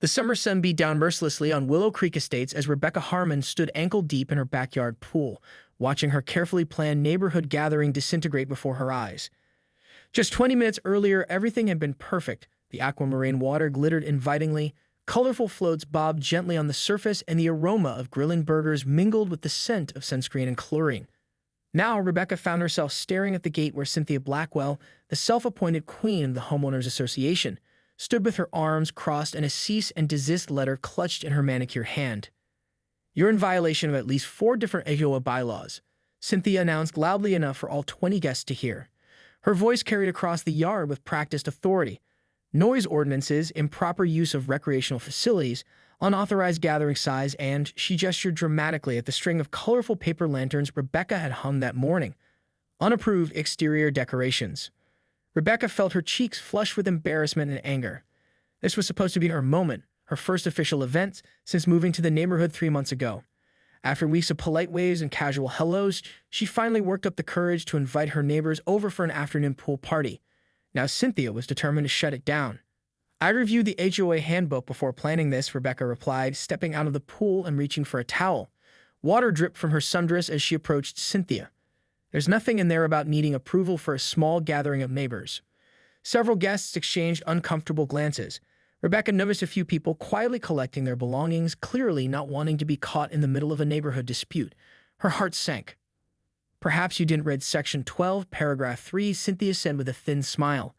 The summer sun beat down mercilessly on Willow Creek Estates as Rebecca Harmon stood ankle-deep in her backyard pool, watching her carefully planned neighborhood gathering disintegrate before her eyes. Just 20 minutes earlier, everything had been perfect. The aquamarine water glittered invitingly, colorful floats bobbed gently on the surface, and the aroma of grilling burgers mingled with the scent of sunscreen and chlorine. Now, Rebecca found herself staring at the gate where Cynthia Blackwell, the self-appointed queen of the Homeowners Association, stood with her arms crossed and a cease and desist letter clutched in her manicured hand. "You're in violation of at least 4 different HOA bylaws," Cynthia announced loudly enough for all 20 guests to hear. Her voice carried across the yard with practiced authority. Noise ordinances, improper use of recreational facilities, unauthorized gathering size, and she gestured dramatically at the string of colorful paper lanterns Rebecca had hung that morning. Unapproved exterior decorations. Rebecca felt her cheeks flush with embarrassment and anger. This was supposed to be her moment, her first official event since moving to the neighborhood 3 months ago. After weeks of polite waves and casual hellos, she finally worked up the courage to invite her neighbors over for an afternoon pool party. Now Cynthia was determined to shut it down. "I reviewed the HOA handbook before planning this," Rebecca replied, stepping out of the pool and reaching for a towel. Water dripped from her sundress as she approached Cynthia. "There's nothing in there about needing approval for a small gathering of neighbors." Several guests exchanged uncomfortable glances. Rebecca noticed a few people quietly collecting their belongings, clearly not wanting to be caught in the middle of a neighborhood dispute. Her heart sank. "Perhaps you didn't read Section 12, Paragraph 3, Cynthia said with a thin smile.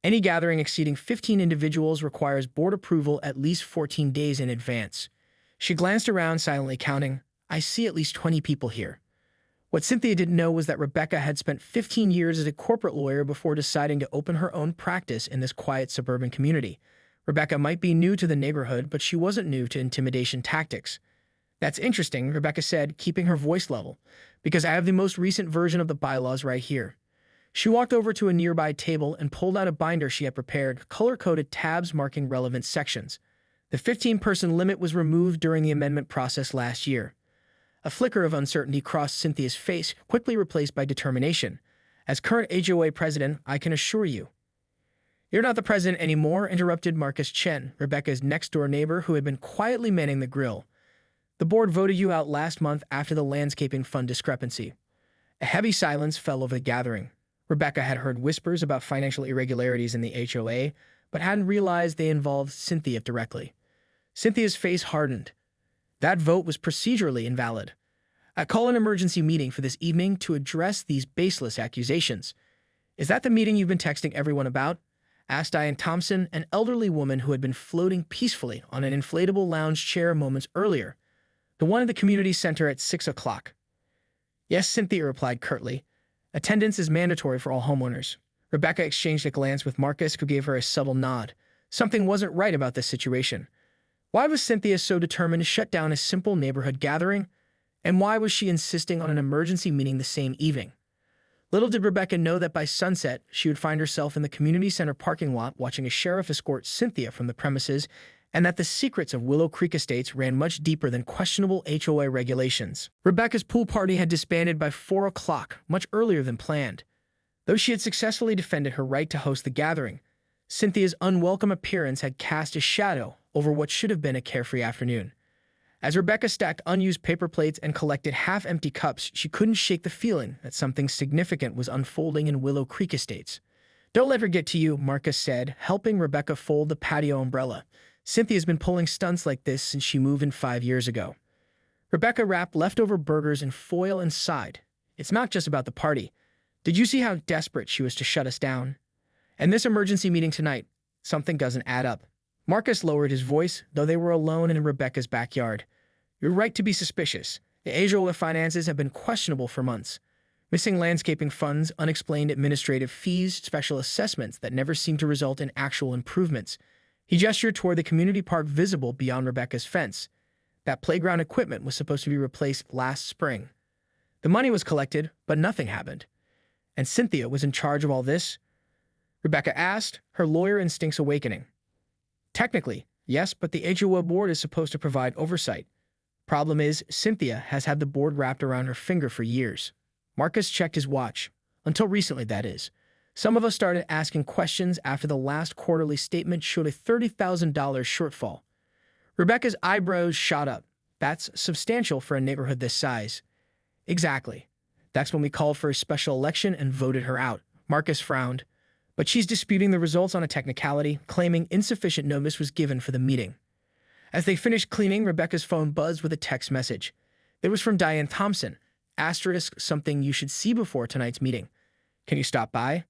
"Any gathering exceeding 15 individuals requires board approval at least 14 days in advance." She glanced around, silently counting. "I see at least 20 people here." What Cynthia didn't know was that Rebecca had spent 15 years as a corporate lawyer before deciding to open her own practice in this quiet suburban community. Rebecca might be new to the neighborhood, but she wasn't new to intimidation tactics. "That's interesting," Rebecca said, keeping her voice level, "because I have the most recent version of the bylaws right here." She walked over to a nearby table and pulled out a binder she had prepared, color-coded tabs marking relevant sections. The 15-person limit was removed during the amendment process last year. A flicker of uncertainty crossed Cynthia's face, quickly replaced by determination. "As current HOA president, I can assure you." "You're not the president anymore," interrupted Marcus Chen, Rebecca's next-door neighbor who had been quietly manning the grill. "The board voted you out last month after the landscaping fund discrepancy." A heavy silence fell over the gathering. Rebecca had heard whispers about financial irregularities in the HOA, but hadn't realized they involved Cynthia directly. Cynthia's face hardened. "That vote was procedurally invalid. I call an emergency meeting for this evening to address these baseless accusations." "Is that the meeting you've been texting everyone about?" asked Diane Thompson, an elderly woman who had been floating peacefully on an inflatable lounge chair moments earlier. "The one at the community center at 6 o'clock. "Yes," Cynthia replied curtly. "Attendance is mandatory for all homeowners." Rebecca exchanged a glance with Marcus, who gave her a subtle nod. Something wasn't right about this situation. Why was Cynthia so determined to shut down a simple neighborhood gathering? And why was she insisting on an emergency meeting the same evening? Little did Rebecca know that by sunset, she would find herself in the community center parking lot watching a sheriff escort Cynthia from the premises, and that the secrets of Willow Creek Estates ran much deeper than questionable HOA regulations. Rebecca's pool party had disbanded by 4 o'clock, much earlier than planned. Though she had successfully defended her right to host the gathering, Cynthia's unwelcome appearance had cast a shadow over what should have been a carefree afternoon. As Rebecca stacked unused paper plates and collected half-empty cups, she couldn't shake the feeling that something significant was unfolding in Willow Creek Estates. "Don't let her get to you," Marcus said, helping Rebecca fold the patio umbrella. "Cynthia's been pulling stunts like this since she moved in 5 years ago." Rebecca wrapped leftover burgers in foil and sighed. "It's not just about the party. Did you see how desperate she was to shut us down? And this emergency meeting tonight, something doesn't add up." Marcus lowered his voice, though they were alone in Rebecca's backyard. "You're right to be suspicious. The HOA finances have been questionable for months. Missing landscaping funds, unexplained administrative fees, special assessments that never seem to result in actual improvements." He gestured toward the community park visible beyond Rebecca's fence. That playground equipment was supposed to be replaced last spring. The money was collected, but nothing happened. And Cynthia was in charge of all this? Rebecca asked, her lawyer instincts awakening. "Technically, yes, but the HOA board is supposed to provide oversight. Problem is, Cynthia has had the board wrapped around her finger for years." Marcus checked his watch. "Until recently, that is. Some of us started asking questions after the last quarterly statement showed a $30,000 shortfall. Rebecca's eyebrows shot up. That's substantial for a neighborhood this size. Exactly. That's when we called for a special election and voted her out. Marcus frowned. But she's disputing the results on a technicality, claiming insufficient notice was given for the meeting. As they finished cleaning, Rebecca's phone buzzed with a text message. It was from Diane Thompson. Asterisk, something you should see before tonight's meeting. Can you stop by?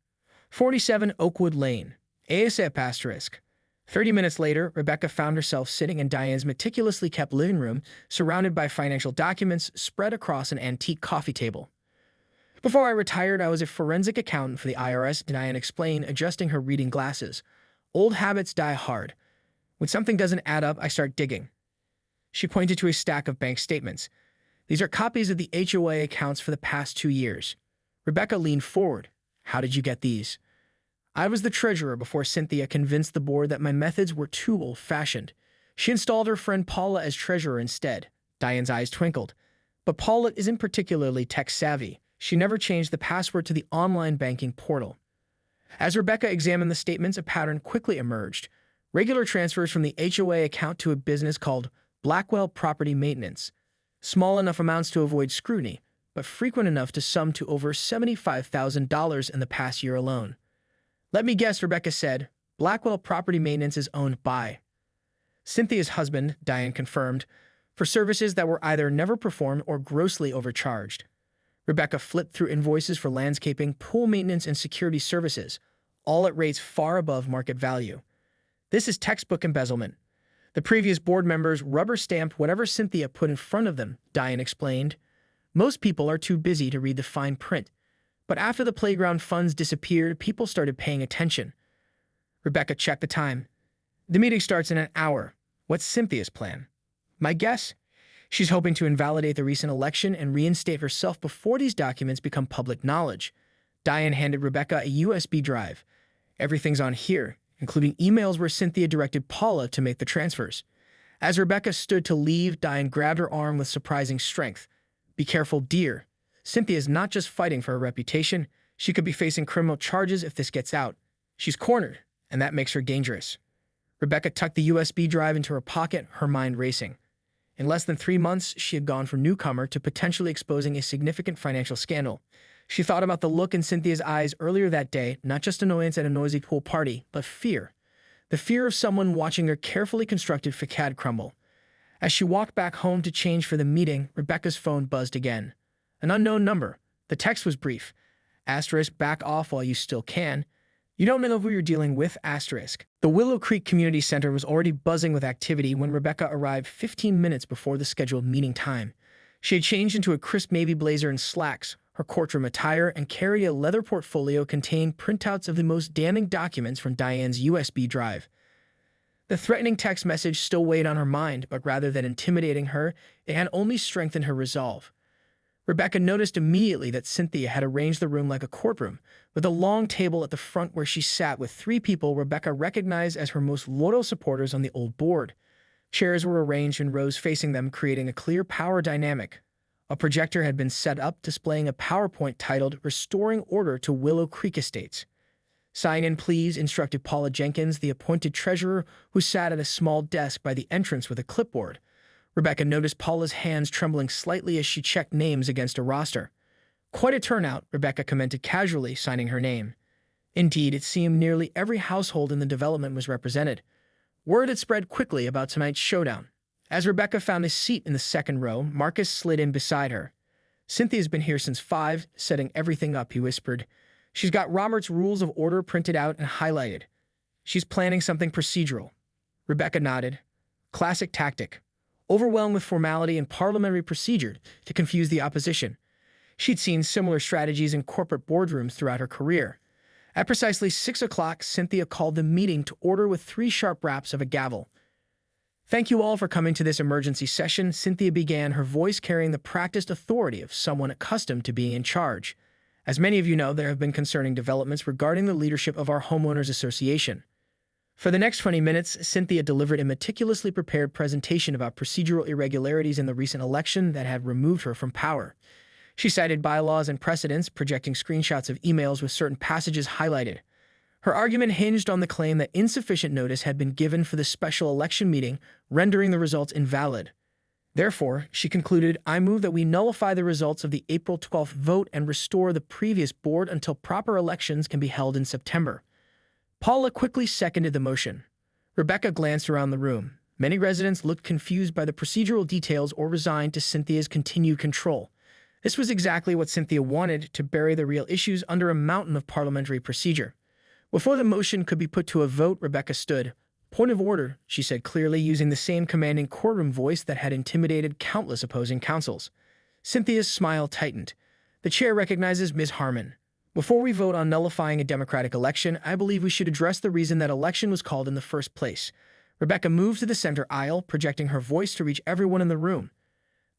47 Oakwood Lane. ASAP asterisk. 30 minutes later, Rebecca found herself sitting in Diane's meticulously kept living room, surrounded by financial documents spread across an antique coffee table. Before I retired, I was a forensic accountant for the IRS, Diane explained, adjusting her reading glasses. Old habits die hard. When something doesn't add up, I start digging. She pointed to a stack of bank statements. These are copies of the HOA accounts for the past 2 years. Rebecca leaned forward. How did you get these? I was the treasurer before Cynthia convinced the board that my methods were too old-fashioned. She installed her friend Paula as treasurer instead. Diane's eyes twinkled. But Paula isn't particularly tech-savvy. She never changed the password to the online banking portal. As Rebecca examined the statements, a pattern quickly emerged. Regular transfers from the HOA account to a business called Blackwell Property Maintenance. Small enough amounts to avoid scrutiny, but frequent enough to sum to over $75,000 in the past year alone. Let me guess, Rebecca said. Blackwell Property Maintenance is owned by Cynthia's husband, Diane confirmed, for services that were either never performed or grossly overcharged. Rebecca flipped through invoices for landscaping, pool maintenance, and security services, all at rates far above market value. This is textbook embezzlement. The previous board members rubber-stamped whatever Cynthia put in front of them, Diane explained. Most people are too busy to read the fine print. But after the playground funds disappeared, people started paying attention. Rebecca checked the time. The meeting starts in an hour. What's Cynthia's plan? My guess? She's hoping to invalidate the recent election and reinstate herself before these documents become public knowledge. Diane handed Rebecca a USB drive. Everything's on here, including emails where Cynthia directed Paula to make the transfers. As Rebecca stood to leave, Diane grabbed her arm with surprising strength. Be careful, dear. Cynthia's not just fighting for her reputation. She could be facing criminal charges if this gets out. She's cornered, and that makes her dangerous. Rebecca tucked the USB drive into her pocket, her mind racing. In less than 3 months, she had gone from newcomer to potentially exposing a significant financial scandal. She thought about the look in Cynthia's eyes earlier that day, not just annoyance at a noisy pool party, but fear. The fear of someone watching her carefully constructed facade crumble. As she walked back home to change for the meeting, Rebecca's phone buzzed again. An unknown number. The text was brief. Asterisk, back off while you still can. You don't know who you're dealing with, asterisk. The Willow Creek Community Center was already buzzing with activity when Rebecca arrived 15 minutes before the scheduled meeting time. She had changed into a crisp navy blazer and slacks, her courtroom attire, and carried a leather portfolio containing printouts of the most damning documents from Diane's USB drive. The threatening text message still weighed on her mind, but rather than intimidating her, it had only strengthened her resolve. Rebecca noticed immediately that Cynthia had arranged the room like a courtroom, with a long table at the front where she sat with 3 people Rebecca recognized as her most loyal supporters on the old board. Chairs were arranged in rows facing them, creating a clear power dynamic. A projector had been set up, displaying a PowerPoint titled Restoring Order to Willow Creek Estates. Sign in, please, instructed Paula Jenkins, the appointed treasurer, who sat at a small desk by the entrance with a clipboard. Rebecca noticed Paula's hands trembling slightly as she checked names against a roster. Quite a turnout, Rebecca commented casually, signing her name. Indeed, it seemed nearly every household in the development was represented. Word had spread quickly about tonight's showdown. As Rebecca found a seat in the second row, Marcus slid in beside her. Cynthia's been here since 5, setting everything up, he whispered. She's got Robert's Rules of Order printed out and highlighted. She's planning something procedural. Rebecca nodded. Classic tactic. Overwhelmed with formality and parliamentary procedure to confuse the opposition. She'd seen similar strategies in corporate boardrooms throughout her career. At precisely 6 o'clock, Cynthia called the meeting to order with 3 sharp raps of a gavel. Thank you all for coming to this emergency session, Cynthia began, her voice carrying the practiced authority of someone accustomed to being in charge. As many of you know, there have been concerning developments regarding the leadership of our homeowners association. For the next 20 minutes, Cynthia delivered a meticulously prepared presentation about procedural irregularities in the recent election that had removed her from power. She cited bylaws and precedents, projecting screenshots of emails with certain passages highlighted. Her argument hinged on the claim that insufficient notice had been given for the special election meeting, rendering the results invalid. Therefore, she concluded, I move that we nullify the results of the April 12th vote and restore the previous board until proper elections can be held in September. Paula quickly seconded the motion. Rebecca glanced around the room. Many residents looked confused by the procedural details or resigned to Cynthia's continued control. This was exactly what Cynthia wanted, to bury the real issues under a mountain of parliamentary procedure. Before the motion could be put to a vote, Rebecca stood. Point of order, she said clearly, using the same commanding courtroom voice that had intimidated countless opposing counsels. Cynthia's smile tightened. The chair recognizes Ms. Harmon. Before we vote on nullifying a democratic election, I believe we should address the reason that election was called in the first place. Rebecca moved to the center aisle, projecting her voice to reach everyone in the room.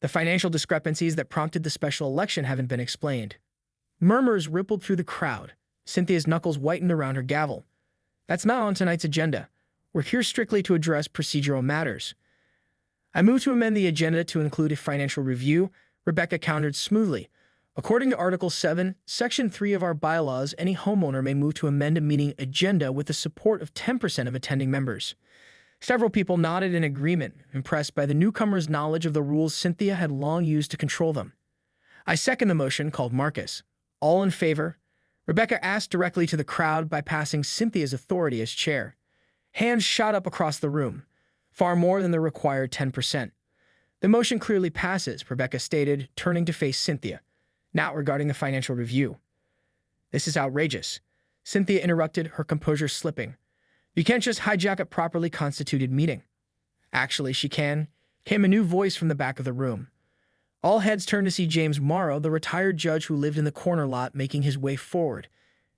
The financial discrepancies that prompted the special election haven't been explained. Murmurs rippled through the crowd. Cynthia's knuckles whitened around her gavel. That's not on tonight's agenda. We're here strictly to address procedural matters. I move to amend the agenda to include a financial review, Rebecca countered smoothly. According to Article 7, Section 3 of our bylaws, any homeowner may move to amend a meeting agenda with the support of 10% of attending members. Several people nodded in agreement, impressed by the newcomer's knowledge of the rules Cynthia had long used to control them. I second the motion, called Marcus. All in favor? Rebecca asked directly to the crowd, bypassing Cynthia's authority as chair. Hands shot up across the room, far more than the required 10%. The motion clearly passes, Rebecca stated, turning to face Cynthia. Now regarding the financial review. This is outrageous. Cynthia interrupted, her composure slipping. You can't just hijack a properly constituted meeting. Actually, she can, came a new voice from the back of the room. All heads turned to see James Morrow, the retired judge who lived in the corner lot, making his way forward.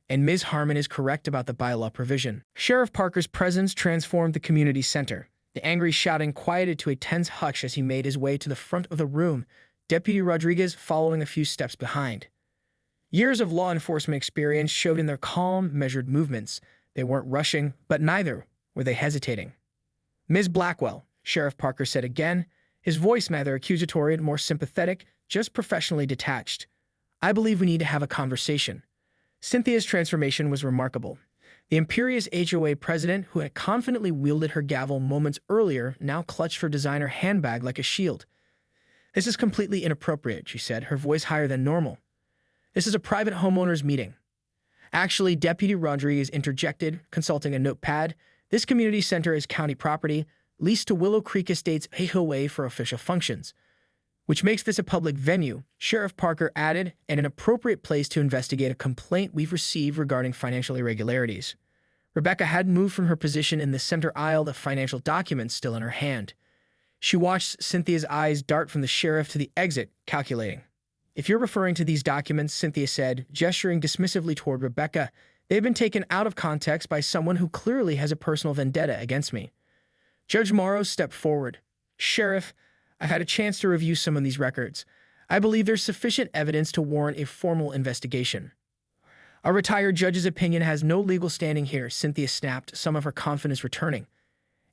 And Ms. Harmon is correct about the bylaw provision. Sheriff Parker's presence transformed the community center. The angry shouting quieted to a tense hush as he made his way to the front of the room, Deputy Rodriguez following a few steps behind. Years of law enforcement experience showed in their calm, measured movements. They weren't rushing, but neither were they hesitating. Ms. Blackwell, Sheriff Parker said again, his voice neither accusatory nor sympathetic, just professionally detached. I believe we need to have a conversation. Cynthia's transformation was remarkable. The imperious HOA president, who had confidently wielded her gavel moments earlier, now clutched her designer handbag like a shield. This is completely inappropriate, she said, her voice higher than normal. This is a private homeowners meeting. Actually, Deputy Rodriguez interjected, consulting a notepad. This community center is county property, leased to Willow Creek Estates HOA for official functions, which makes this a public venue, Sheriff Parker added, and an appropriate place to investigate a complaint we've received regarding financial irregularities. Rebecca hadn't moved from her position in the center aisle, the financial documents still in her hand. She watched Cynthia's eyes dart from the sheriff to the exit, calculating. If you're referring to these documents, Cynthia said, gesturing dismissively toward Rebecca, they've been taken out of context by someone who clearly has a personal vendetta against me. Judge Morrow stepped forward. Sheriff, I've had a chance to review some of these records. I believe there's sufficient evidence to warrant a formal investigation. A retired judge's opinion has no legal standing here, Cynthia snapped, some of her confidence returning.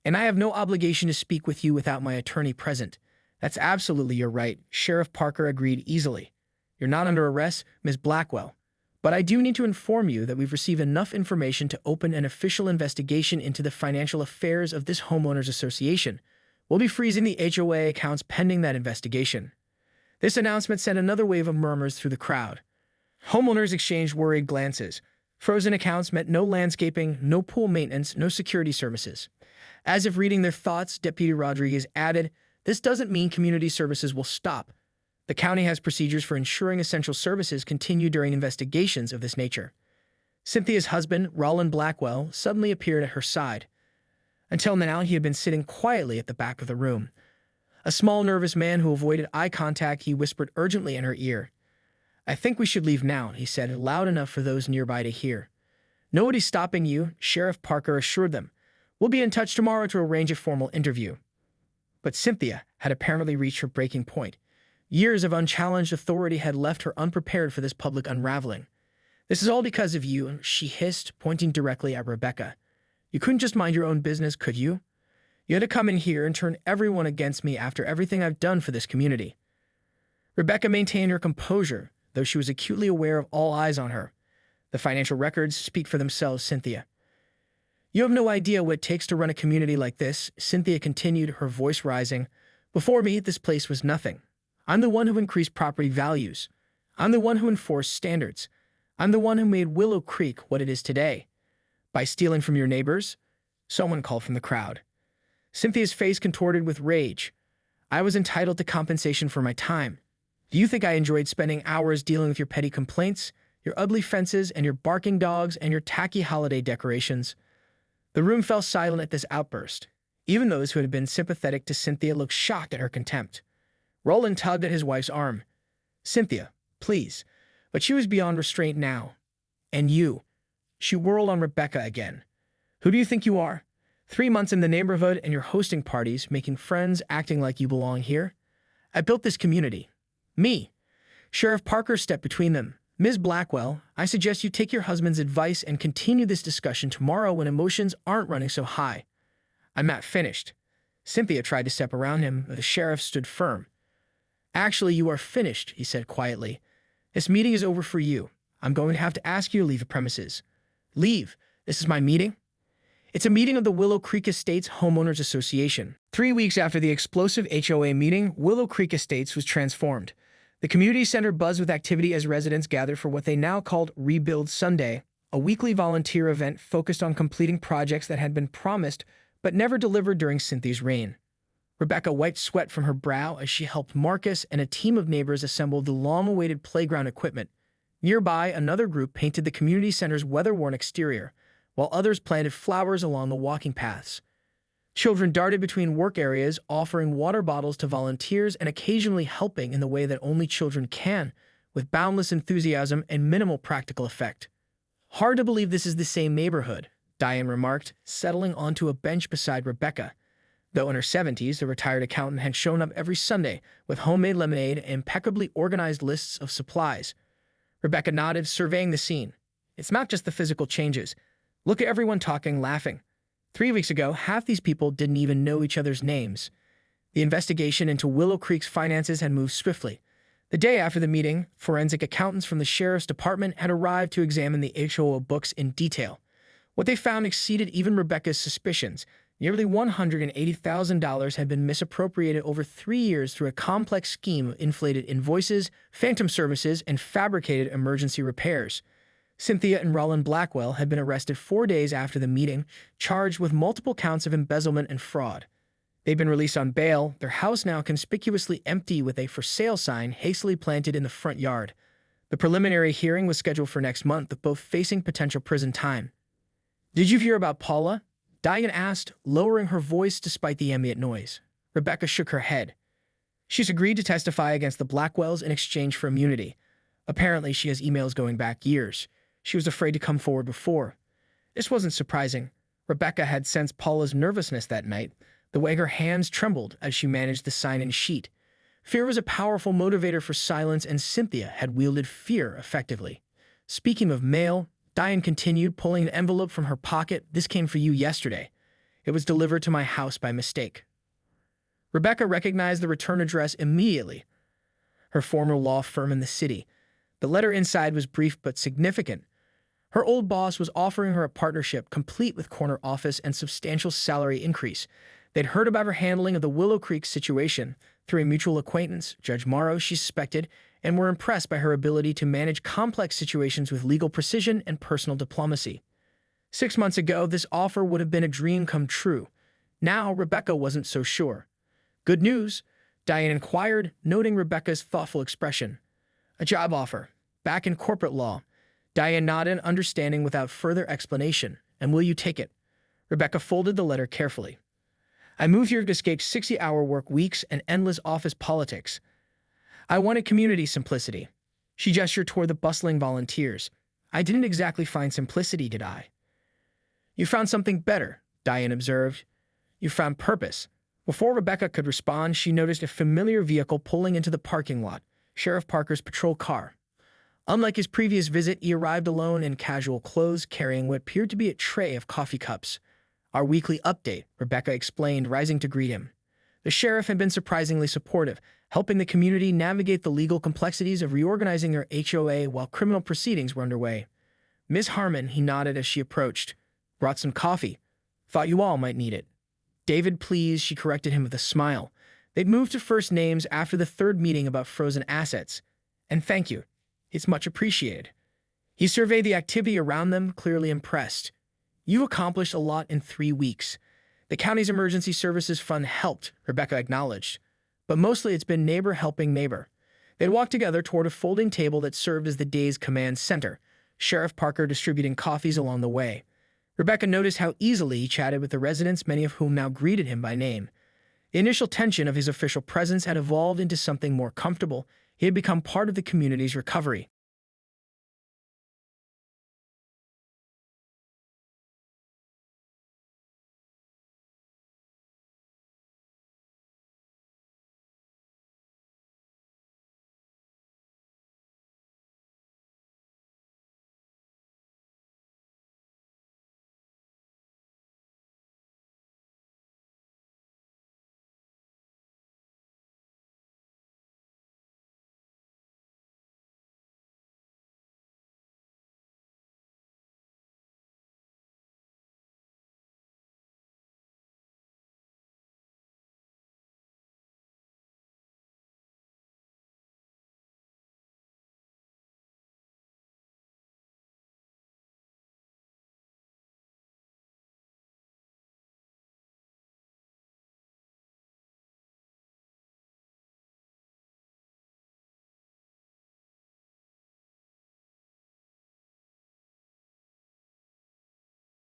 And I have no obligation to speak with you without my attorney present. That's absolutely your right, Sheriff Parker agreed easily. You're not under arrest, Ms. Blackwell. But I do need to inform you that we've received enough information to open an official investigation into the financial affairs of this homeowners association. We'll be freezing the HOA accounts pending that investigation. This announcement sent another wave of murmurs through the crowd. Homeowners exchanged worried glances. Frozen accounts meant no landscaping, no pool maintenance, no security services. As if reading their thoughts, Deputy Rodriguez added, this doesn't mean community services will stop. The county has procedures for ensuring essential services continue during investigations of this nature. Cynthia's husband, Roland Blackwell, suddenly appeared at her side. Until now, he had been sitting quietly at the back of the room. A small, nervous man who avoided eye contact, he whispered urgently in her ear. I think we should leave now, he said, loud enough for those nearby to hear. Nobody's stopping you, Sheriff Parker assured them. We'll be in touch tomorrow to arrange a formal interview. But Cynthia had apparently reached her breaking point. Years of unchallenged authority had left her unprepared for this public unraveling. This is all because of you, she hissed, pointing directly at Rebecca. You couldn't just mind your own business, could you? You had to come in here and turn everyone against me after everything I've done for this community. Rebecca maintained her composure, though she was acutely aware of all eyes on her. The financial records speak for themselves, Cynthia. You have no idea what it takes to run a community like this, Cynthia continued, her voice rising. Before me, this place was nothing. I'm the one who increased property values. I'm the one who enforced standards. I'm the one who made Willow Creek what it is today. By stealing from your neighbors? Someone called from the crowd. Cynthia's face contorted with rage. I was entitled to compensation for my time. Do you think I enjoyed spending hours dealing with your petty complaints, your ugly fences, and your barking dogs, and your tacky holiday decorations? The room fell silent at this outburst. Even those who had been sympathetic to Cynthia looked shocked at her contempt. Roland tugged at his wife's arm. Cynthia, please. But she was beyond restraint now. And you. She whirled on Rebecca again. Who do you think you are? 3 months in the neighborhood and you're hosting parties, making friends, acting like you belong here? I built this community. Me. Sheriff Parker stepped between them. Ms. Blackwell, I suggest you take your husband's advice and continue this discussion tomorrow when emotions aren't running so high. I'm not finished. Cynthia tried to step around him, but the sheriff stood firm. Actually, you are finished, he said quietly. This meeting is over for you. I'm going to have to ask you to leave the premises. Leave. This is my meeting. It's a meeting of the Willow Creek Estates Homeowners Association. 3 weeks after the explosive HOA meeting, Willow Creek Estates was transformed. The community center buzzed with activity as residents gathered for what they now called Rebuild Sunday, a weekly volunteer event focused on completing projects that had been promised but never delivered during Cynthia's reign. Rebecca wiped sweat from her brow as she helped Marcus and a team of neighbors assemble the long-awaited playground equipment. Nearby, another group painted the community center's weather-worn exterior, while others planted flowers along the walking paths. Children darted between work areas, offering water bottles to volunteers and occasionally helping in the way that only children can, with boundless enthusiasm and minimal practical effect. Hard to believe this is the same neighborhood, Diane remarked, settling onto a bench beside Rebecca. Though in her 70s, the retired accountant had shown up every Sunday with homemade lemonade and impeccably organized lists of supplies. Rebecca nodded, surveying the scene. It's not just the physical changes. Look at everyone talking, laughing. 3 weeks ago, half these people didn't even know each other's names. The investigation into Willow Creek's finances had moved swiftly. The day after the meeting, forensic accountants from the sheriff's department had arrived to examine the HOA books in detail. What they found exceeded even Rebecca's suspicions. Nearly $180,000 had been misappropriated over 3 years through a complex scheme of inflated invoices, phantom services, and fabricated emergency repairs. Cynthia and Roland Blackwell had been arrested 4 days after the meeting, charged with multiple counts of embezzlement and fraud. They'd been released on bail, their house now conspicuously empty with a for sale sign hastily planted in the front yard. The preliminary hearing was scheduled for next month, with both facing potential prison time. Did you hear about Paula? Diane asked, lowering her voice despite the ambient noise. Rebecca shook her head. She's agreed to testify against the Blackwells in exchange for immunity. Apparently, she has emails going back years. She was afraid to come forward before. This wasn't surprising. Rebecca had sensed Paula's nervousness that night, the way her hands trembled as she managed the sign-in sheet. Fear was a powerful motivator for silence, and Cynthia had wielded fear effectively. Speaking of mail, Diane continued, pulling an envelope from her pocket. This came for you yesterday. It was delivered to my house by mistake. Rebecca recognized the return address immediately. Her former law firm in the city. The letter inside was brief but significant. Her old boss was offering her a partnership complete with corner office and substantial salary increase. They'd heard about her handling of the Willow Creek situation through a mutual acquaintance, Judge Morrow, she suspected, and were impressed by her ability to manage complex situations with legal precision and personal diplomacy. 6 months ago, this offer would have been a dream come true. Now, Rebecca wasn't so sure. Good news? Diane inquired, noting Rebecca's thoughtful expression. A job offer. Back in corporate law. Diane nodded, understanding without further explanation. And will you take it? Rebecca folded the letter carefully. I moved here to escape 60-hour work weeks and endless office politics. I wanted community simplicity. She gestured toward the bustling volunteers. I didn't exactly find simplicity, did I? You found something better, Diane observed. You found purpose. Before Rebecca could respond, she noticed a familiar vehicle pulling into the parking lot, Sheriff Parker's patrol car. Unlike his previous visit, he arrived alone in casual clothes, carrying what appeared to be a tray of coffee cups. Our weekly update, Rebecca explained, rising to greet him. The sheriff had been surprisingly supportive, helping the community navigate the legal complexities of reorganizing their HOA while criminal proceedings were underway. Miss Harmon, he nodded as she approached. Brought some coffee. Thought you all might need it. David, please, she corrected him with a smile. They'd moved to first names after the third meeting about frozen assets. And thank you. It's much appreciated. He surveyed the activity around them, clearly impressed. You've accomplished a lot in 3 weeks. The county's emergency services fund helped, Rebecca acknowledged. But mostly it's been neighbor helping neighbor. They'd walked together toward a folding table that served as the day's command center, Sheriff Parker distributing coffees along the way. Rebecca noticed how easily he chatted with the residents, many of whom now greeted him by name. The initial tension of his official presence had evolved into something more comfortable. He had become part of the community's recovery.